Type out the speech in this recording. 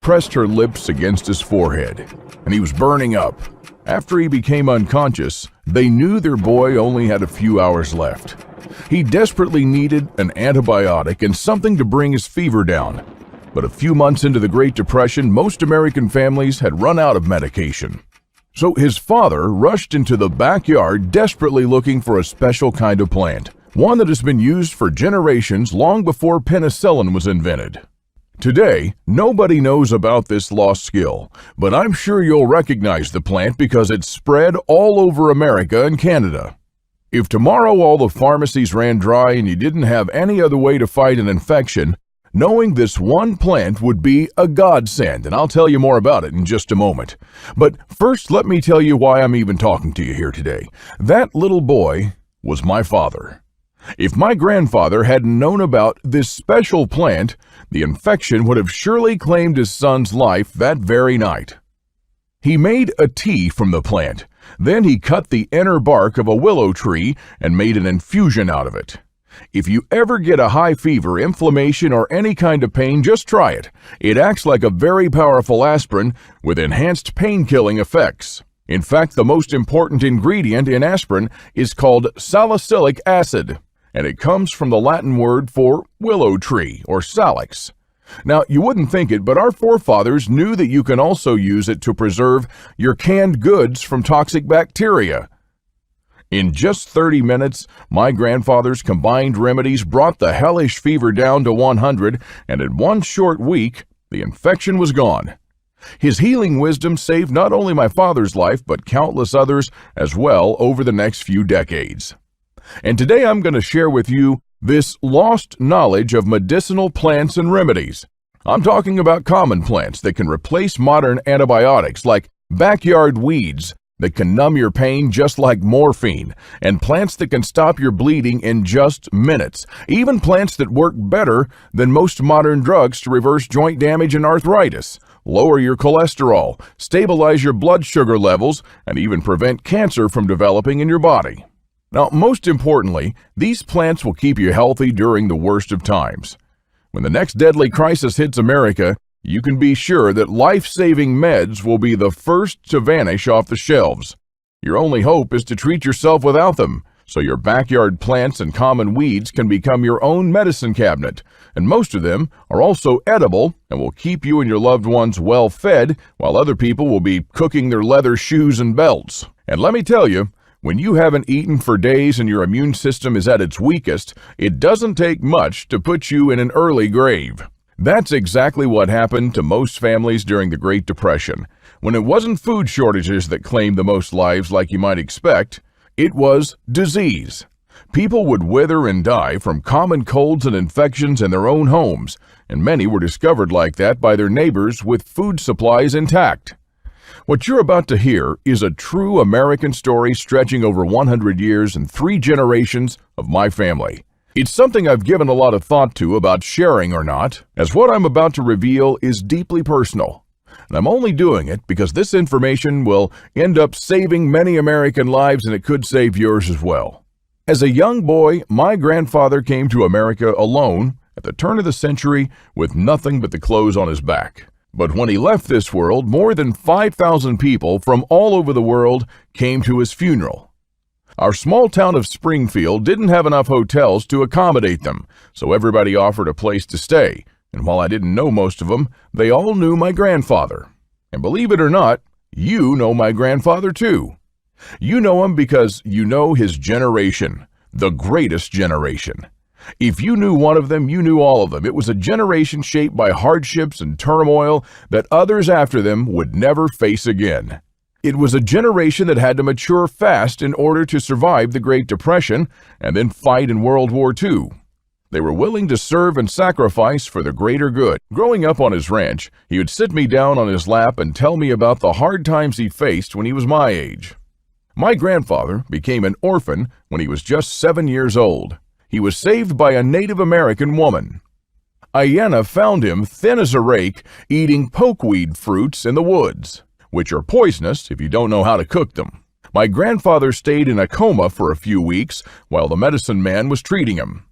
pressed her lips against his forehead, and he was burning up. After he became unconscious, they knew their boy only had a few hours left. He desperately needed an antibiotic and something to bring his fever down. But a few months into the Great Depression, most American families had run out of medication. So his father rushed into the backyard desperately looking for a special kind of plant, one that has been used for generations long before penicillin was invented. Today, nobody knows about this lost skill, but I'm sure you'll recognize the plant because it's spread all over America and Canada. If tomorrow all the pharmacies ran dry and you didn't have any other way to fight an infection, knowing this one plant would be a godsend, and I'll tell you more about it in just a moment. But first, let me tell you why I'm even talking to you here today. That little boy was my father. If my grandfather hadn't known about this special plant, the infection would have surely claimed his son's life that very night. He made a tea from the plant. Then he cut the inner bark of a willow tree and made an infusion out of it. If you ever get a high fever, inflammation, or any kind of pain, just try it. It acts like a very powerful aspirin with enhanced pain-killing effects. In fact, the most important ingredient in aspirin is called salicylic acid, and it comes from the Latin word for willow tree, or salix. Now, you wouldn't think it, but our forefathers knew that you can also use it to preserve your canned goods from toxic bacteria. In just 30 minutes, my grandfather's combined remedies brought the hellish fever down to 100, and in one short week, the infection was gone. His healing wisdom saved not only my father's life, but countless others as well over the next few decades. And today I'm going to share with you this lost knowledge of medicinal plants and remedies. I'm talking about common plants that can replace modern antibiotics, like backyard weeds that can numb your pain just like morphine, and plants that can stop your bleeding in just minutes, even plants that work better than most modern drugs to reverse joint damage and arthritis, lower your cholesterol, stabilize your blood sugar levels, and even prevent cancer from developing in your body. Now, most importantly, these plants will keep you healthy during the worst of times. When the next deadly crisis hits America, you can be sure that life-saving meds will be the first to vanish off the shelves. Your only hope is to treat yourself without them, so your backyard plants and common weeds can become your own medicine cabinet, and most of them are also edible and will keep you and your loved ones well fed, while other people will be cooking their leather shoes and belts. And let me tell you, when you haven't eaten for days and your immune system is at its weakest, it doesn't take much to put you in an early grave. That's exactly what happened to most families during the Great Depression. When it wasn't food shortages that claimed the most lives like you might expect, it was disease. People would wither and die from common colds and infections in their own homes, and many were discovered like that by their neighbors with food supplies intact. What you're about to hear is a true American story stretching over 100 years and 3 generations of my family. It's something I've given a lot of thought to about sharing or not, as what I'm about to reveal is deeply personal. And I'm only doing it because this information will end up saving many American lives, and it could save yours as well. As a young boy, my grandfather came to America alone at the turn of the century with nothing but the clothes on his back. But when he left this world, more than 5,000 people from all over the world came to his funeral. Our small town of Springfield didn't have enough hotels to accommodate them, so everybody offered a place to stay. And while I didn't know most of them, they all knew my grandfather. And believe it or not, you know my grandfather too. You know him because you know his generation, the greatest generation. If you knew one of them, you knew all of them. It was a generation shaped by hardships and turmoil that others after them would never face again. It was a generation that had to mature fast in order to survive the Great Depression and then fight in World War II. They were willing to serve and sacrifice for the greater good. Growing up on his ranch, he would sit me down on his lap and tell me about the hard times he faced when he was my age. My grandfather became an orphan when he was just 7 years old. He was saved by a Native American woman. Ayanna found him thin as a rake, eating pokeweed fruits in the woods, which are poisonous if you don't know how to cook them. My grandfather stayed in a coma for a few weeks while the medicine man was treating him.